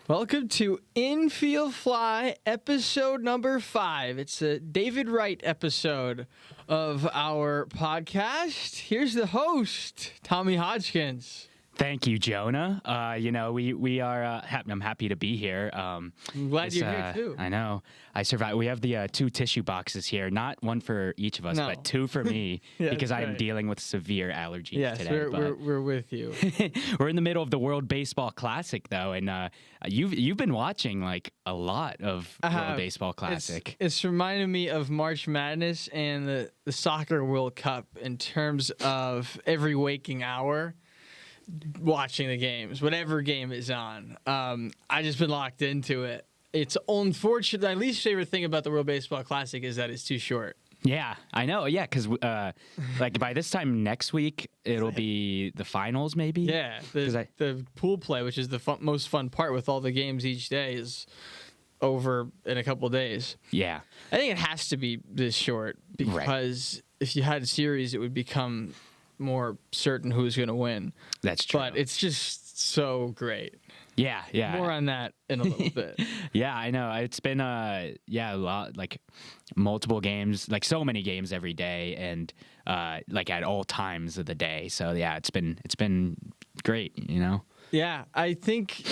Welcome to Infield Fly, episode number 5. It's a David Wright episode of our podcast. Here's the host, Tommy Hodgkins. Thank you, Jonah. We are. I'm happy to be here. I'm glad you're here too. I know. I survived. We have the 2 tissue boxes here, not one for each of us, but 2 for me because I'm dealing with severe allergies today. We're with you. We're in the middle of the World Baseball Classic, though, and you've been watching like a lot of World Baseball Classic. It's reminded me of March Madness and the Soccer World Cup in terms of every waking hour. Watching the games, whatever game is on. I just been locked into it. It's unfortunate. My least favorite thing about the World Baseball Classic is that it's too short. Yeah, I know. Yeah, because like by this time next week, it'll be the finals, maybe. Yeah, the pool play, which is the most fun part with all the games each day, is over in a couple of days. Yeah, I think it has to be this short because if you had a series, it would become more certain who's going to win. That's true. But it's just so great. Yeah. More on that in a little bit. Yeah, I know. It's been a lot, like multiple games, like so many games every day, and like at all times of the day. So yeah, it's been great. Yeah, I think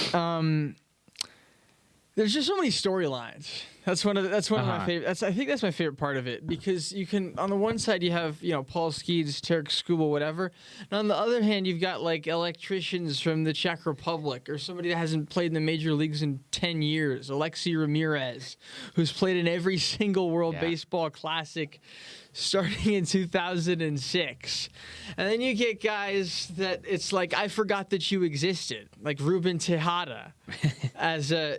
there's just so many storylines. That's one of my favorite. I think that's my favorite part of it because you can, on the one side you have Paul Skeens, Tarek Skubal, whatever, and on the other hand you've got like electricians from the Czech Republic or somebody that hasn't played in the major leagues in 10 years, Alexi Ramirez, who's played in every single World Baseball Classic starting in 2006. And then you get guys that it's like, I forgot that you existed, like Ruben Tejada as a,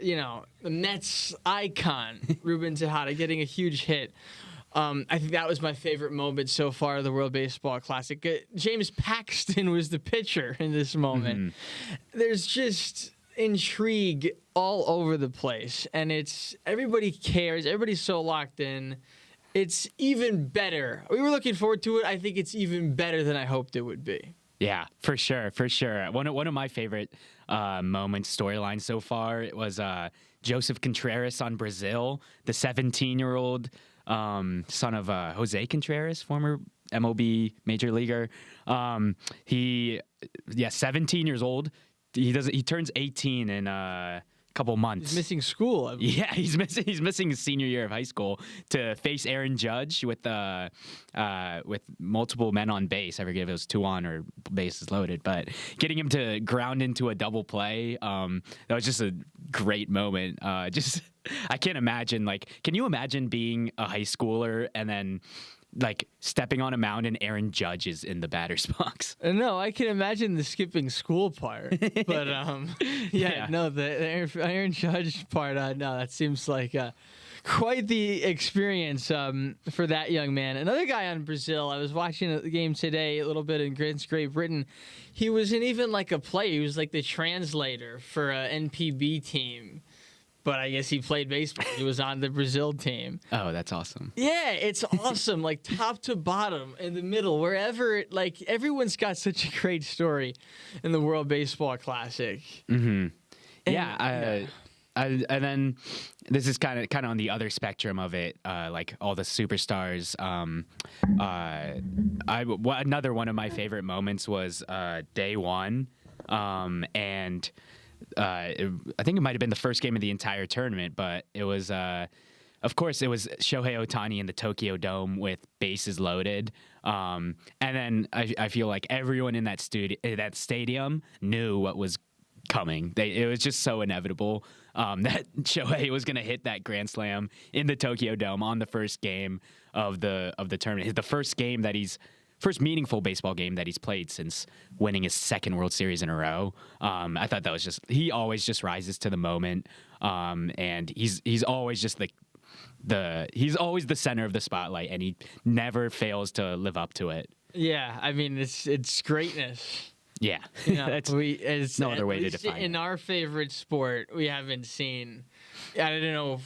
the Mets icon, Ruben Tejada getting a huge hit. I think that was my favorite moment so far of the World Baseball Classic. James Paxton was the pitcher in this moment. Mm-hmm. There's just intrigue all over the place, and everybody cares. Everybody's so locked in. It's even better. We were looking forward to it. I think it's even better than I hoped it would be. Yeah, for sure. One of my favorite moments, storylines so far, was Joseph Contreras on Brazil, the 17-year-old son of Jose Contreras, former MLB major leaguer. 17 years old. He turns 18 in couple months. He's missing school. Yeah, he's missing his senior year of high school to face Aaron Judge with multiple men on base. I forget if it was 2 on or bases loaded, but getting him to ground into a double play, that was just a great moment. I can't imagine, can you imagine being a high schooler and then stepping on a mound and Aaron Judge is in the batter's box? No, I can imagine the skipping school part, but the Aaron Judge part, no, that seems like quite the experience for that young man. Another guy on Brazil, I was watching the game today a little bit in Great Britain. He wasn't even like a player. He was like the translator for an NPB team. But I guess he played baseball. He was on the Brazil team. Oh, that's awesome. Yeah, it's awesome. Top to bottom, in the middle, wherever. Everyone's got such a great story in the World Baseball Classic. Mm-hmm. And then this is kind of on the other spectrum of it, all the superstars. Another one of my favorite moments was day one, and. I think it might have been the first game of the entire tournament, but it was, of course, it was Shohei Ohtani in the Tokyo Dome with bases loaded. And then I feel like everyone in that stadium knew what was coming. It was just so inevitable that Shohei was going to hit that grand slam in the Tokyo Dome on the first game of the tournament. The first meaningful baseball game that he's played since winning his 2nd World Series in a row. I thought that was he always just rises to the moment. And he's always just he's always the center of the spotlight, and he never fails to live up to it. Yeah. I mean, it's greatness. Yeah. It's no other way to define it. In our favorite sport, we haven't seen, I don't know,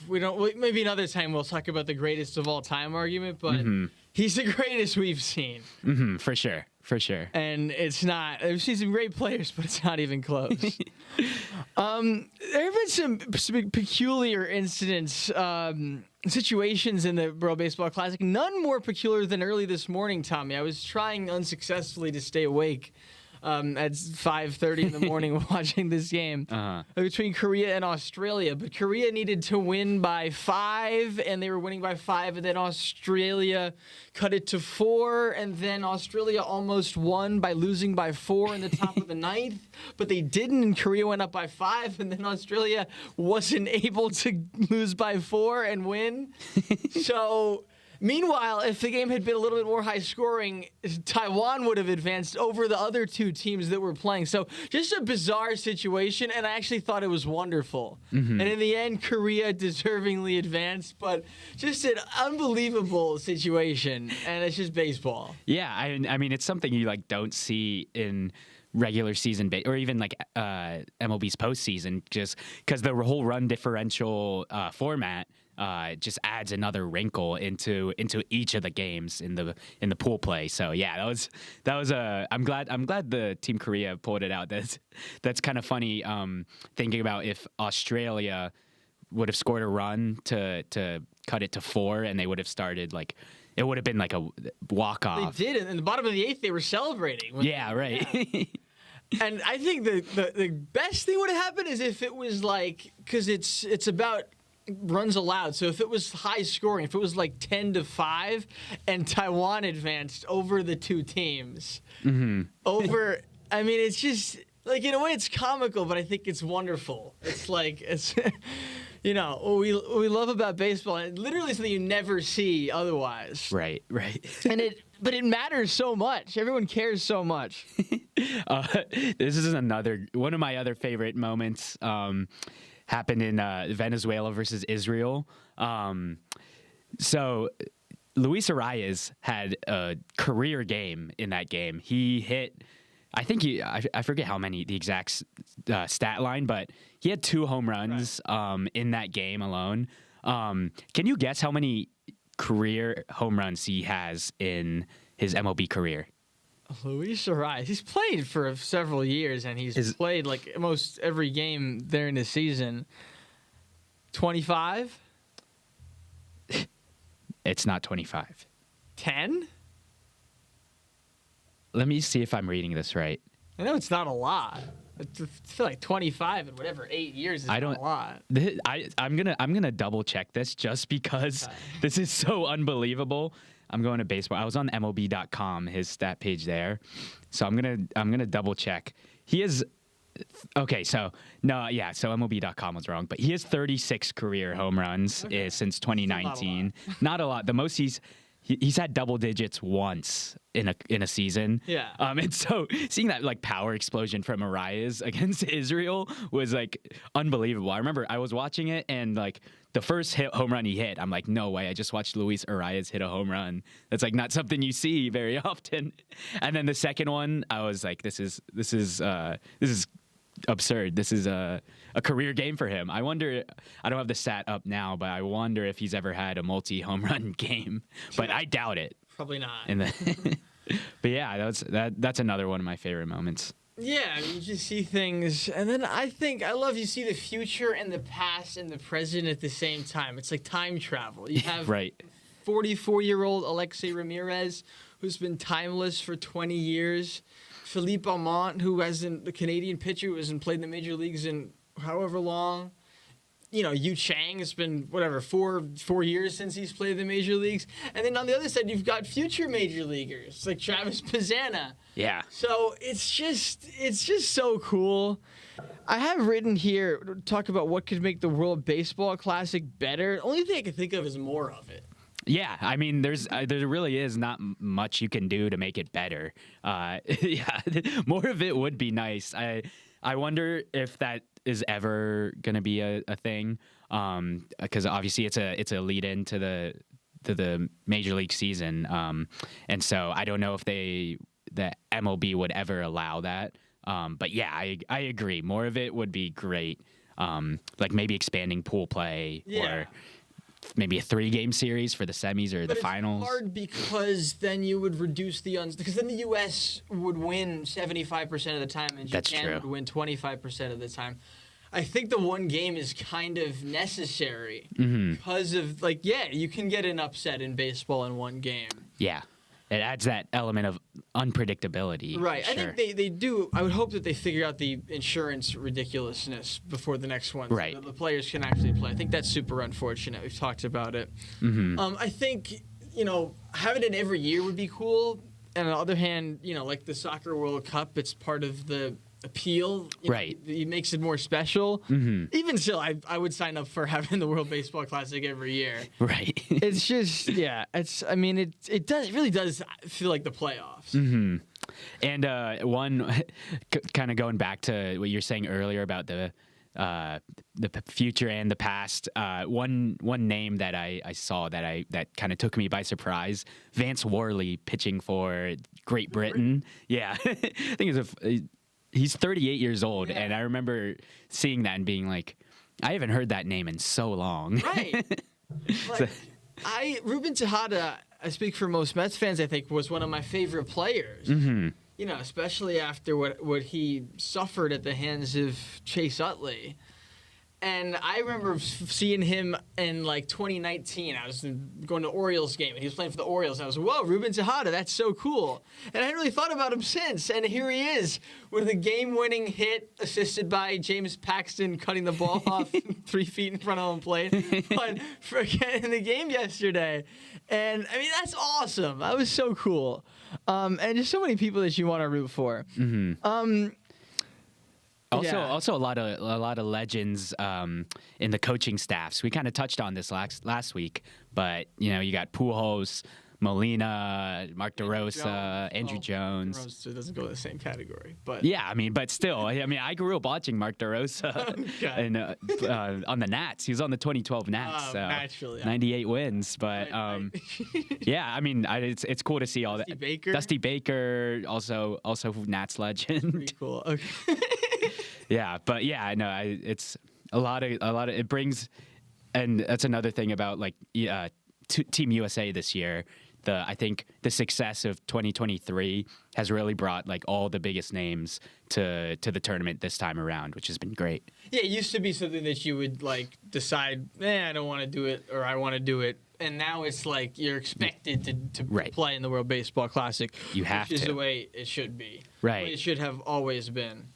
maybe another time we'll talk about the greatest of all time argument, but he's the greatest we've seen. Mm-hmm, for sure. for sure. And it's not. I've seen some great players, but it's not even close. There have been some peculiar incidents, situations in the World Baseball Classic. None more peculiar than early this morning, Tommy. I was trying unsuccessfully to stay awake at 5:30 in the morning watching this game between Korea and Australia. But Korea needed to win by 5, and they were winning by 5, and then Australia cut it to 4, and then Australia almost won by losing by 4 in the top of the ninth, but they didn't, and Korea went up by 5, and then Australia wasn't able to lose by 4 and win. So... Meanwhile, if the game had been a little bit more high scoring, Taiwan would have advanced over the other two teams that were playing. So just a bizarre situation, and I actually thought it was wonderful. And in the end, Korea deservingly advanced, but just an unbelievable situation, and it's just baseball. Yeah, I mean, it's something you like don't see in regular season or even like MLB's postseason, just because the whole run differential format just adds another wrinkle into each of the games in the pool play. So yeah, that was I'm glad the Team Korea pulled it out. That's kind of funny. Thinking about if Australia would have scored a run to cut it to 4, and they would have started like. It would have been like a walk-off. They did. In the bottom of the 8th, they were celebrating. Yeah, right. Yeah. And I think the best thing would have happened is if it was like, because it's about runs allowed. So if it was high scoring, if it was like 10-5, and Taiwan advanced over the two teams, I mean, it's just like in a way it's comical, but I think it's wonderful. It's like you know, what we love about baseball, and literally something you never see otherwise. Right. But it matters so much. Everyone cares so much. This is another one of my other favorite moments. Happened in Venezuela versus Israel. So Luis Arias had a career game in that game. He hit, I think I forget how many, the exact stat line, but he had 2 home runs in that game alone. Can you guess how many career home runs he has in his MLB career? Luis Arias. He's played for several years, and he's played like almost every game there in the season. 25? It's not 25. 10? Let me see if I'm reading this right. I know it's not a lot. I feel like 25 in whatever 8 years is not a lot. I'm gonna double check this just because this is so unbelievable. I'm going to baseball. I was on MLB.com, his stat page there. So I'm gonna double check. He is okay. So MLB.com was wrong, but he has 36 career home runs since 2019. Not a lot. The most he's had double digits once in a season. Yeah. And so seeing that like power explosion from Arias against Israel was like unbelievable. I remember I was watching it, and like the first home run he hit, I'm like, no way. I just watched Luis Arias hit a home run. That's like not something you see very often. And then the second one, I was like, this is absurd. This is a career game for him. I wonder, I don't have the stat up now, but I wonder if he's ever had a multi-home run game. But I doubt it. Probably not. But yeah, that's another one of my favorite moments. Yeah, I mean, you just see things, and then I love you see the future and the past and the present at the same time. It's like time travel. You have 44-year-old Alexei Ramirez, who's been timeless for 20 years. Philippe Almont, the Canadian pitcher who hasn't played in the major leagues in however long. You know, Yu Chang, it's been, 4 years since he's played in the major leagues. And then on the other side, you've got future major leaguers like Travis Pizzana. Yeah. So it's just so cool. I have written here, talk about what could make the World Baseball Classic better. The only thing I can think of is more of it. Yeah, I mean, there really is not much you can do to make it better. Yeah, more of it would be nice. I wonder if that is ever going to be a thing, because obviously it's a lead in to the major league season, and so I don't know if the MLB would ever allow that. But yeah, I agree. More of it would be great. Like maybe expanding pool play or maybe a 3-game series for the semis or the finals. It's hard because then you would reduce because then the U.S. would win 75% of the time and Japan would win 25% of the time. I think the one game is kind of necessary because of you can get an upset in baseball in one game. Yeah. It adds that element of unpredictability. Right. Sure. I think they do. I would hope that they figure out the insurance ridiculousness before the next one. Right. So that the players can actually play. I think that's super unfortunate. We've talked about it. I think, having it every year would be cool. And on the other hand, like the Soccer World Cup, it's part of the appeal. Right. It makes it more special. Even still, I would sign up for having the World Baseball Classic every year. Right. It's just, it really does feel like the playoffs. And one, kind of going back to what you were saying earlier about the future and the past, one name that I saw that kind of took me by surprise, Vance Worley pitching for Great Britain. Yeah. I think he's 38 years old, and I remember seeing that and being like, I haven't heard that name in so long. Right. Ruben Tejada, I speak for most Mets fans, I think, was one of my favorite players. Especially after what he suffered at the hands of Chase Utley. And I remember seeing him in 2019. I was going to Orioles game, and he was playing for the Orioles. And I was, whoa, Ruben Tejada, that's so cool. And I hadn't really thought about him since. And here he is with a game-winning hit assisted by James Paxton cutting the ball off 3 feet in front of home plate. But in the game yesterday. And, that's awesome. That was so cool. And just so many people that you want to root for. Also, a lot of legends in the coaching staffs. We kind of touched on this last week, but you got Pujols, Molina, Mark DeRosa, Andrew Jones. DeRosa doesn't go in the same category, but yeah, but still, I grew up watching Mark DeRosa and on the Nats. He was on the 2012 Nats, so naturally, 98 wins. But yeah, it's cool to see all Dusty that. Baker. Dusty Baker, also Nats legend. Pretty cool. Okay. Yeah, but yeah, no, it's a lot of it brings, and that's another thing about Team USA this year. I think the success of 2023 has really brought all the biggest names to the tournament this time around, which has been great. Yeah, it used to be something that you would decide, I don't want to do it, or I want to do it. And now it's you're expected to play in the World Baseball Classic. You have to. Which is the way it should be. Right. The way it should have always been.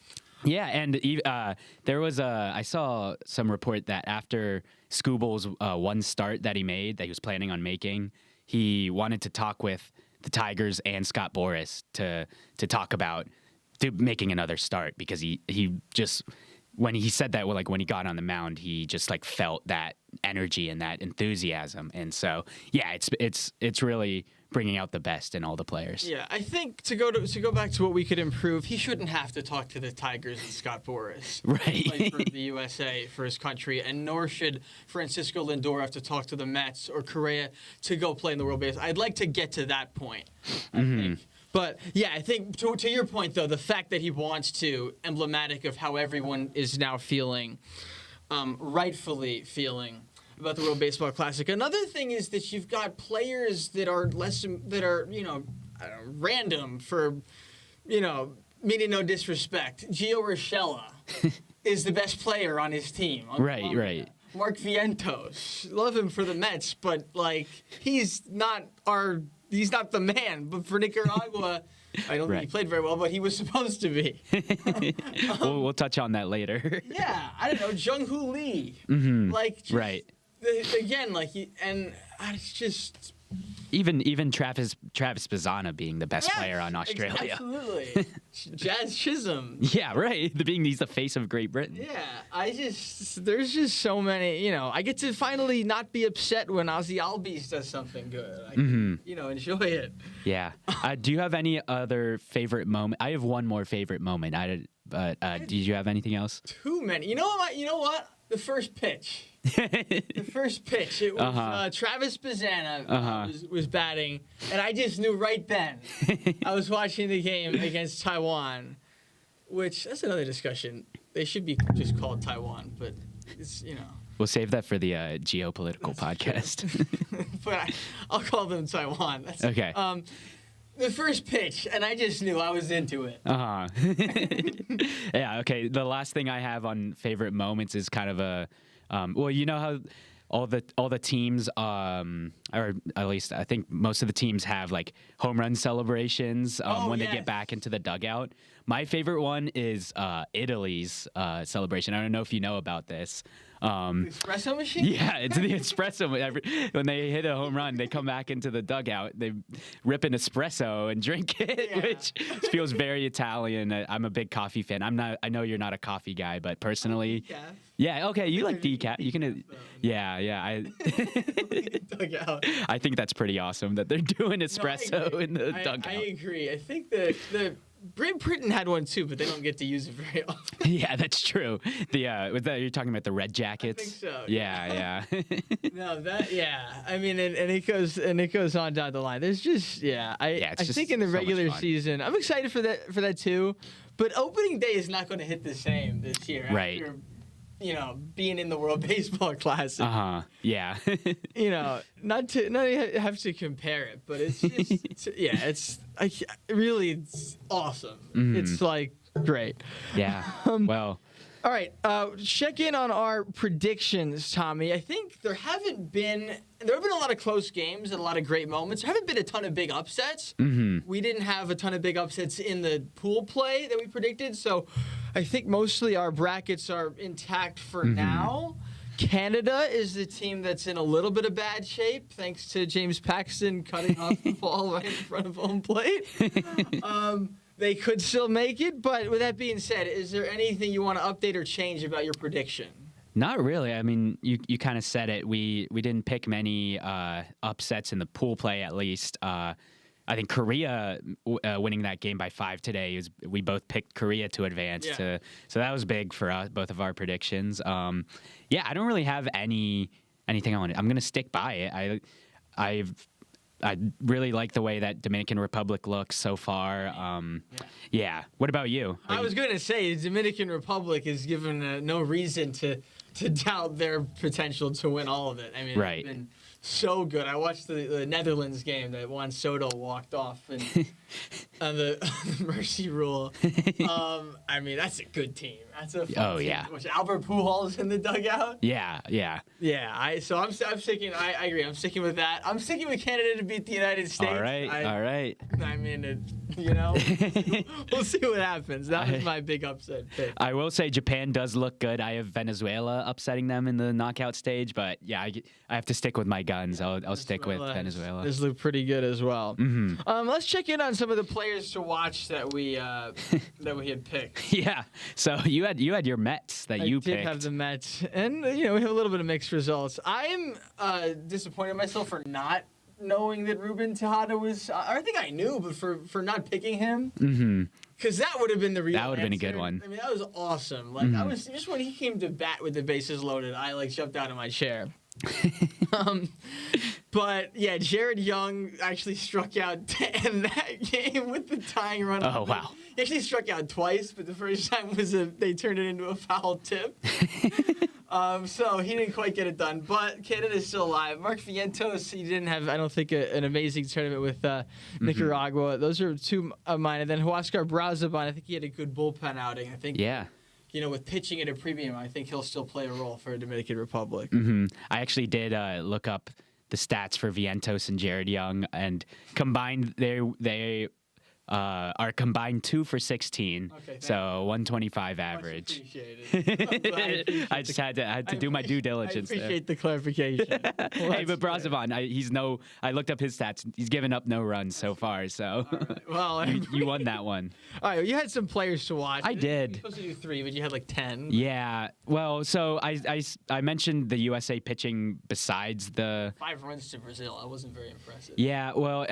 Yeah, and there was I saw some report that after Skubal's one start that he was planning on making, he wanted to talk with the Tigers and Scott Boras to talk about making another start, because he just, when he said that, when he got on the mound, he just felt that energy and that enthusiasm, and so yeah, it's really bringing out the best in all the players. Yeah, I think to go back to what we could improve, he shouldn't have to talk to the Tigers and Scott Boras. Right. Play for the USA, for his country, and nor should Francisco Lindor have to talk to the Mets or Correa to go play in the World Baseball. I'd like to get to that point, I think. But yeah, I think to your point though, the fact that he wants to, emblematic of how everyone is now feeling, rightfully feeling about the World Baseball Classic. Another thing is that you've got players that are random for, meaning no disrespect. Gio Urshela is the best player on his team. Right. Mark Vientos, love him for the Mets, but he's not the man. But for Nicaragua, I don't think he played very well, but he was supposed to be. We'll touch on that later. Yeah, I don't know, Jung-Hoo Lee. Right. Again, it's just even Travis Bazzana being the best player on Australia. Absolutely. Jazz Chisholm. Yeah, right. He's the face of Great Britain. Yeah, there's just so many. I get to finally not be upset when Ozzy Albies does something good. I can, enjoy it. Yeah. Do you have any other favorite moment? I have one more favorite moment. Did you have anything else? Too many. You know what? The first pitch. It was Travis Bazzana was batting, and I just knew right then. I was watching the game against Taiwan, which that's another discussion. They should be just called Taiwan, but it's We'll save that for the geopolitical podcast. But I'll call them Taiwan. Okay. The first pitch, and I just knew I was into it. Yeah. Okay. The last thing I have on favorite moments is kind of a, well, you know how all the teams, or at least I think most of the teams have like home run celebrations when they get back into the dugout. My favorite one is Italy's celebration. I don't know if you know about this. The espresso machine? Yeah, it's the espresso. When they hit a home run, they come back into the dugout. They rip an espresso and drink it, which feels very Italian. I'm a big coffee fan. I know you're not a coffee guy, but personally, yeah, okay, you like decaf. You can, yeah. I think that's pretty awesome that they're doing espresso in the dugout. I agree. I think the Great Britain had one too, but they don't get to use it very often. Yeah, that's true. You're talking about the red jackets. I think so. Yeah. No, I mean, and it goes on down the line. There's just I think in the regular season, I'm excited for that too. But opening day is not going to hit the same this year. Right. After, being in the World Baseball Classic. Yeah. Not to have to compare it, but it's just it's awesome. Mm-hmm. It's like great. Yeah. Well. All right, check in on our predictions, Tommy. I think there have been a lot of close games and a lot of great moments. There haven't been a ton of big upsets. Mm-hmm. We didn't have a ton of big upsets in the pool play that we predicted, so I think mostly our brackets are intact for now. Canada is the team that's in a little bit of bad shape, thanks to James Paxton cutting off the ball right in front of home plate. They could still make it, but with that being said, is there anything you want to update or change about your prediction? Not really. I mean, you kind of said it. We didn't pick many upsets in the pool play, at least. I think Korea winning that game by 5 today we both picked Korea to advance so that was big for us, both of our predictions. I don't really have anything I want. I'm gonna stick by it. I really like the way that Dominican Republic looks so far. What about you? I was going to say the Dominican Republic is given no reason to doubt their potential to win all of it. I mean, It's been so good. I watched the Netherlands game that Juan Soto walked off on the mercy rule. I mean, that's a good team. That's a fun team. Which Albert Pujols in the dugout. Yeah. I'm sticking. I agree. I'm sticking with that. I'm sticking with Canada to beat the United States. All right. I mean, we'll see what happens. That was my big upset pick. I will say Japan does look good. I have Venezuela upsetting them in the knockout stage, but I have to stick with my guns. I'll stick with Venezuela. This look pretty good as well. Mm-hmm. Let's check in on some of the players to watch that we had picked. Yeah. So you had your Mets that you picked. I did have the Mets, and we have a little bit of mixed results. I'm disappointed in myself for not knowing that Ruben Tejada was. I think I knew, but for not picking him. Mm-hmm. Because that would have been the real That would have been a good one. I mean, that was awesome. Like, I was just when he came to bat with the bases loaded, I jumped out of my chair. But yeah, Jared Young actually struck out to end that game with the tying run. Oh wow! He actually struck out twice, but the first time was they turned it into a foul tip. So he didn't quite get it done. But Canada's still alive. Mark Vientos, he didn't have, I don't think, an amazing tournament with Nicaragua. Those are two of mine. And then Huáscar Brazaban, I think he had a good bullpen outing. I think. Yeah. With pitching at a premium, I think he'll still play a role for Dominican Republic. Mm-hmm. I actually did look up the stats for Vientos and Jared Young, and combined they are combined 2 for 16, so 125 average. I just had to do my due diligence. I appreciate the clarification. Hey, but Brazaban, I looked up his stats. He's given up no runs so far, so right. Well, you won that one. All right, well, you had some players to watch. I did. You were supposed to do 3, but you had 10. Yeah. Well, so I mentioned the USA pitching besides the 5 runs to Brazil. I wasn't very impressive. Yeah. Well,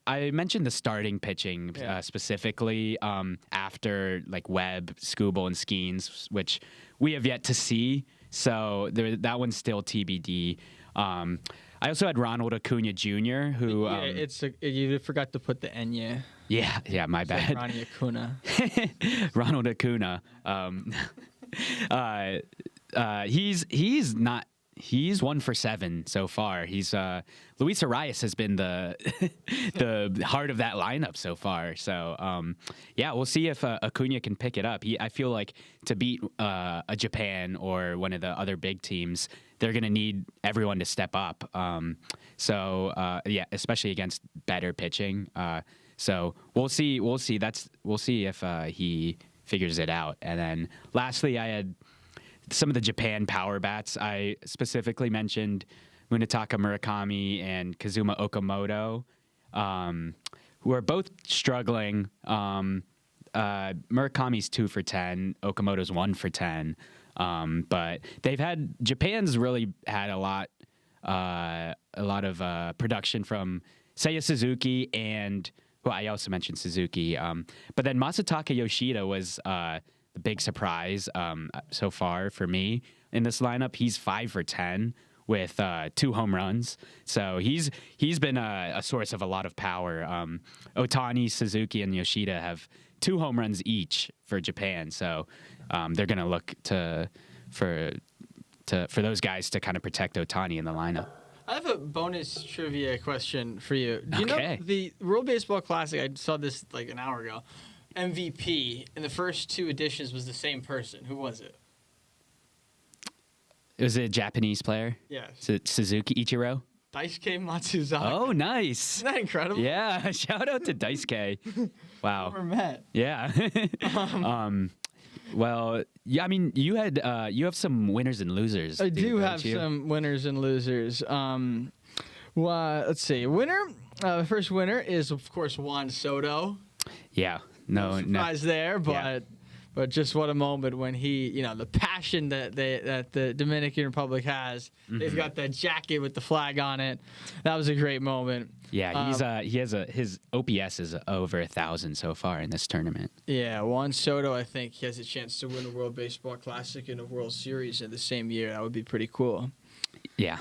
I mentioned the starting pitching specifically after Webb, Skubal, and Skeens, which we have yet to see. So that one's still TBD. I also had Ronald Acuna Jr., who you forgot to put the Enya. Yeah, my bad. Ronnie Acuna. Ronald Acuna. He's not He's 1 for 7 so far. He's Luis Arias has been the the heart of that lineup so far. So yeah, we'll see if Acuna can pick it up. I feel like to beat a Japan or one of the other big teams, they're going to need everyone to step up. Yeah, especially against better pitching. So we'll see. We'll see if he figures it out. And then lastly, I had some of the Japan power bats. I specifically mentioned Munetaka Murakami and Kazuma Okamoto, who are both struggling. Murakami's 2 for 10, Okamoto's 1 for 10. But Japan's really had a lot of production from Seiya Suzuki and, well, I also mentioned Suzuki. But then Masataka Yoshida was the big surprise so far for me in this lineup. He's 5 for 10 with 2 home runs. So he's been a source of a lot of power. Otani, Suzuki, and Yoshida have 2 home runs each for Japan. So they're going to look for those guys to kind of protect Otani in the lineup. I have a bonus trivia question for you. Do you Okay. know the World Baseball Classic? I saw this like an hour ago. MVP in the first 2 editions was the same person. Who was it? It was a Japanese player. Yes. Suzuki Ichiro. Daisuke Matsuzaka. Oh, nice. Isn't that incredible? Yeah, shout out to Daisuke. Wow. Never met. Yeah. Well, yeah. I mean, you have some winners and losers. I do don't have you? some winners and losers. Well, let's see. The first winner is of course Juan Soto. Yeah. No Surprise there, but Yeah. but just what a moment when he, the passion that the Dominican Republic has. They've got that jacket with the flag on it. That was a great moment. Yeah, his OPS is over 1,000 so far in this tournament. Yeah, Juan Soto, I think he has a chance to win a World Baseball Classic and a World Series in the same year. That would be pretty cool. Yeah.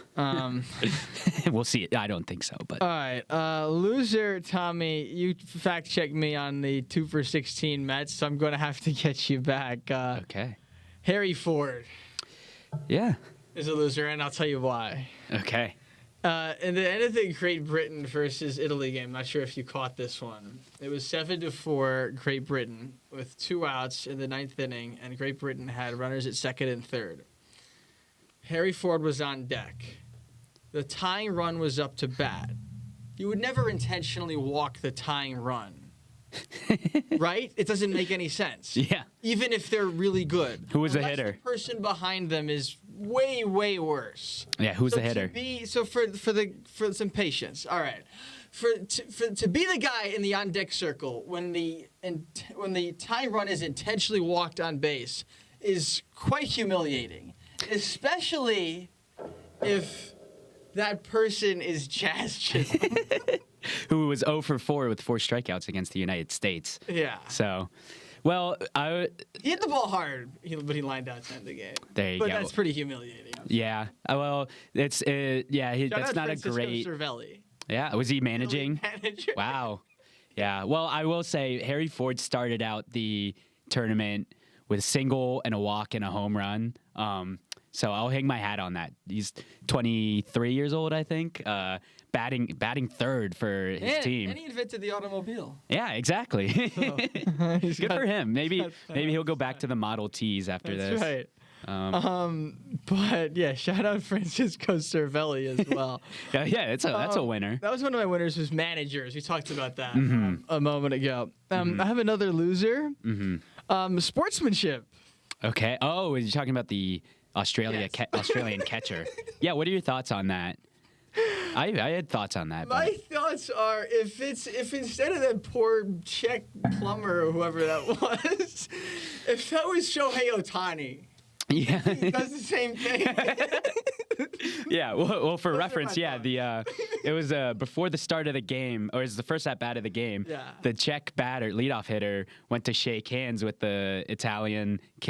We'll see. I don't think so, but All right, loser Tommy, you fact checked me on the 2 for 16 Mets, so I'm going to have to get you back. okay. Harry Ford Yeah. is a loser, and I'll tell you why. Okay. In the end of the Great Britain versus Italy game, not sure if you caught this one. It was 7-4 Great Britain with 2 outs in the 9th inning, and Great Britain had runners at second and third. Harry Ford was on deck. The tying run was up to bat. You would never intentionally walk the tying run. Right? It doesn't make any sense. Yeah. Even if they're really good. Who was the Unless hitter? The person behind them is way, way worse. Yeah. Who's the So hitter? for some patience. All right. To be the guy in the on deck circle when the tying run is intentionally walked on base is quite humiliating, especially if that person is Jazz Chisholm. Who was 0 for 4 with 4 strikeouts against the United States. Yeah. So, well, He hit the ball hard, but he lined out to end the game. There you but go. that's pretty humiliating. yeah. Well, it's yeah. Shout That's out not Francisco a great. Cervelli. Yeah. Was he managing? Manager. Wow. Yeah. Well, I will say Harry Ford started out the tournament with a single and a walk and a home run. So I'll hang my hat on that. He's 23 years old, I think. Batting third for his team. And he invented the automobile. Yeah, exactly. He's Good got- for him. Maybe got he'll go back to the Model Ts after That's this. right. But yeah, shout out Francisco Cervelli as well. Yeah, that's a winner. That was one of my winners. Was managers. We talked about that Mm-hmm. a moment ago. I have another loser. Sportsmanship. Okay. Oh, you're talking about the Yes. Australian catcher. Yeah. What are your thoughts on that? I had thoughts on that. My thoughts are if instead of that poor Czech plumber or whoever that was, if that was Shohei Otani, Yeah. he does the same thing. Yeah. Well, for Those are reference, my yeah, it was before the start of the game, or it was the first at bat of the game. Yeah. The Czech leadoff hitter, went to shake hands with the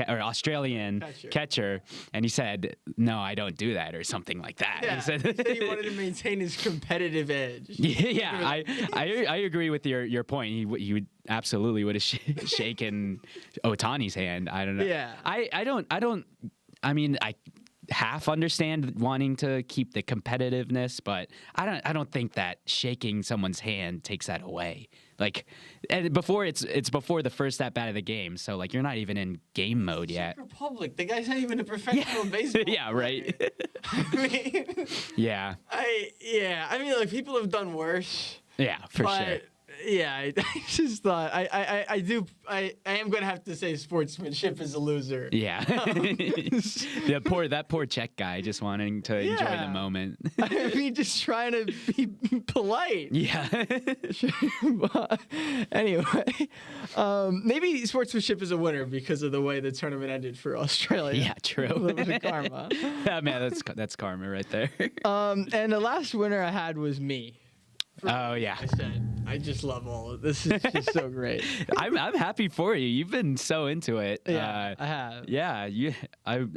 or Australian catcher, and he said, "No, I don't do that," or something like that. Yeah, He said, he wanted to maintain his competitive edge. Yeah, I agree with your point. He would absolutely would have shaken Otani's hand. I don't know. Yeah. I mean, half understand wanting to keep the competitiveness, but I don't think that shaking someone's hand takes that away. Like, and it's before the first at bat of the game, so like you're not even in game mode yet. Czech Republic, the guy's not even a professional baseball. Yeah, right. I mean, yeah. I mean, like people have done worse. Yeah, for sure. Yeah, I just thought I am gonna have to say sportsmanship is a loser. Yeah, that poor Czech guy just wanting to enjoy the moment. I mean, just trying to be polite. Yeah. Anyway, maybe sportsmanship is a winner because of the way the tournament ended for Australia. Yeah, true. A little bit of karma. Yeah, man, that's karma right there. And the last winner I had was me. Oh yeah. I said, I just love all of this. It's just so great. I'm happy for you. You've been so into it. Yeah, I have. Yeah, I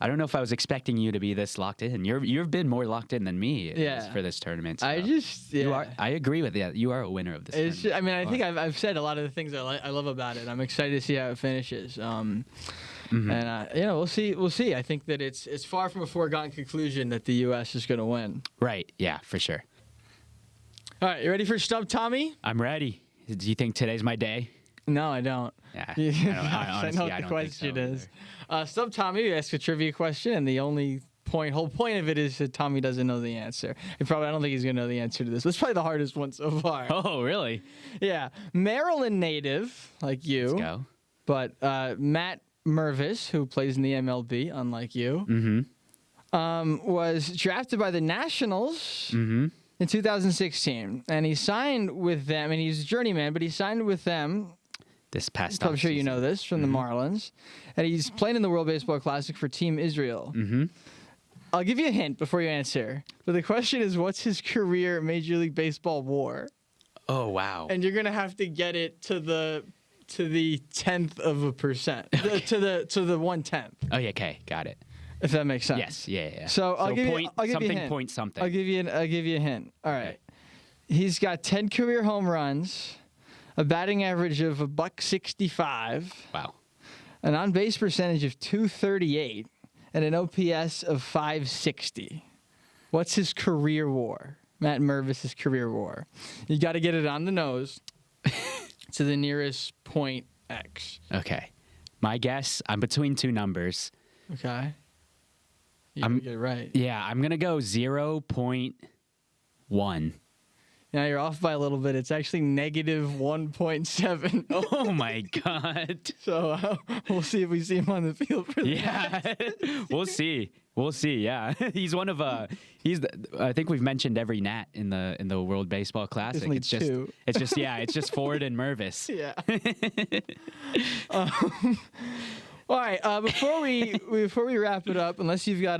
don't know if I was expecting you to be this locked in. You've been more locked in than me. For this tournament. So. I agree with that. You are a winner of this. It's just, I mean, I think I've said a lot of the things I love about it. I'm excited to see how it finishes. And we'll see. I think that it's far from a foregone conclusion that the U.S. is going to win. Right. Yeah, for sure. All right, you ready for Stump Tommy? I'm ready. Do you think today's my day? No, I don't. Yeah, I know what the question is. Stump Tommy, we ask a trivia question, and the whole point of it is that Tommy doesn't know the answer. I don't think he's going to know the answer to this. This is probably the hardest one so far. Oh, really? Yeah. Maryland native, like you. Let's go. But Matt Mervis, who plays in the MLB, unlike you, was drafted by the Nationals. In 2016, and he signed with them, and he's a journeyman, but he signed with them. This past I'm sure you know this from the Marlins, and he's playing in the World Baseball Classic for Team Israel. I'll give you a hint before you answer, but the question is, what's his career Major League Baseball WAR? Oh wow! And you're gonna have to get it to the 10th of a percent, okay. to the 1/10. Oh yeah, okay, got it. If that makes sense. Yes, yeah. So I'll give you a hint. Point something. I'll give you a hint. All right. Okay. He's got 10 career home runs, a batting average of $165. Wow. An on-base percentage of .238, and an OPS of .560. What's his career WAR? Matt Mervis' career WAR. You got to get it on the nose to the nearest point X. Okay. My guess, I'm between two numbers. Okay. You get it right. Yeah, I'm going to go 0.1. Now you're off by a little bit. It's actually negative 1.7. Oh, my God. So we'll see if we see him on the field for that. Yeah, we'll see. We'll see, yeah. He's one of I think we've mentioned every Nat in the World Baseball Classic. It's just Ford and Mervis. Yeah. All right. Before we wrap it up, unless you've got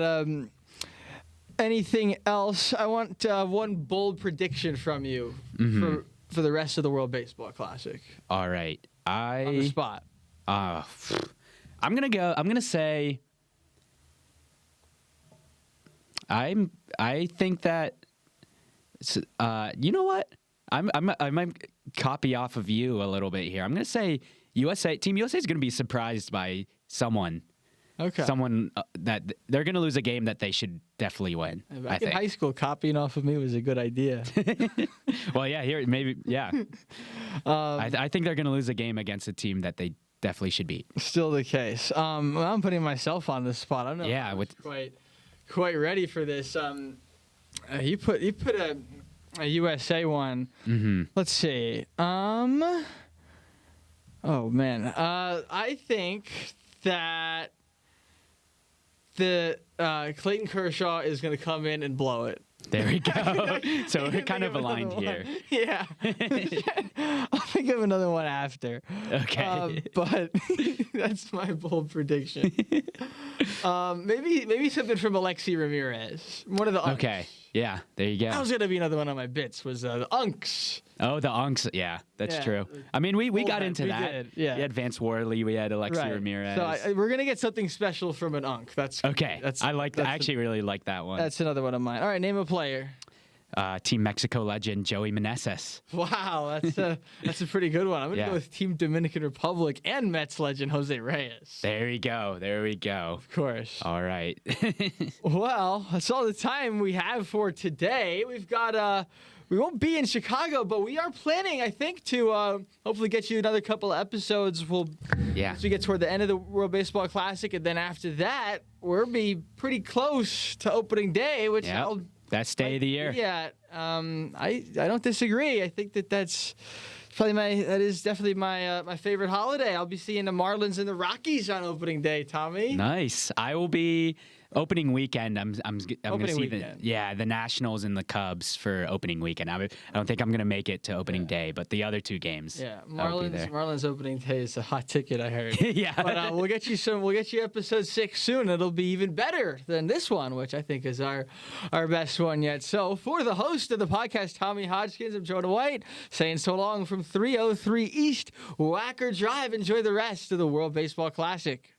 anything else, I want one bold prediction from you for the rest of the World Baseball Classic. All right. On the spot. I'm gonna say. I think that. You know what? I might copy off of you a little bit here. I'm gonna say Team USA is gonna be surprised by someone. Okay. Someone that they're going to lose a game that they should definitely win. Back in high school, copying off of me was a good idea. Well, yeah, yeah. I think they're going to lose a game against a team that they definitely should beat. Still the case. I'm putting myself on the spot. I don't know. Yeah, if quite ready for this. You put a USA one. Let's see. Oh man. I think that the Clayton Kershaw is going to come in and blow it. There we go. So we're kind of aligned here. Yeah. I'll think of another one after. Okay. But that's my bold prediction. Maybe something from Alexi Ramirez. One of the Unks. Okay. Yeah, there you go. That was going to be another one on my bits, was the Unks. Oh, the Unks. Yeah, that's true. I mean, we got into that. Did, yeah. We had Vance Worley. We had Alexi Ramirez. So we're going to get something special from an Unk. That's okay. I actually really like that one. That's another one of mine. All right, name a player. Team Mexico legend Joey Meneses. Wow, that's a pretty good one. I'm gonna go with Team Dominican Republic and Mets legend Jose Reyes. There we go. Of course. All right. Well, that's all the time we have for today. We've got we won't be in Chicago, but we are planning, I think, to hopefully get you another couple of episodes. As we get toward the end of the World Baseball Classic, and then after that, we'll be pretty close to opening day, which best day of the year. Yeah, I don't disagree. I think that's probably definitely my favorite holiday. I'll be seeing the Marlins and the Rockies on opening day, Tommy. Nice. I will be opening weekend. I'm going to see the Nationals and the Cubs for opening weekend. I don't think I'm going to make it to opening day, but the other two games. Yeah, Marlins opening day is a hot ticket, I heard. Yeah. But we'll get you episode 6 soon. It'll be even better than this one, which I think is our best one yet. So for the host of the podcast, Tommy Hodgkins, I'm Jonah White, saying so long from 303 East Wacker Drive. Enjoy the rest of the World Baseball Classic.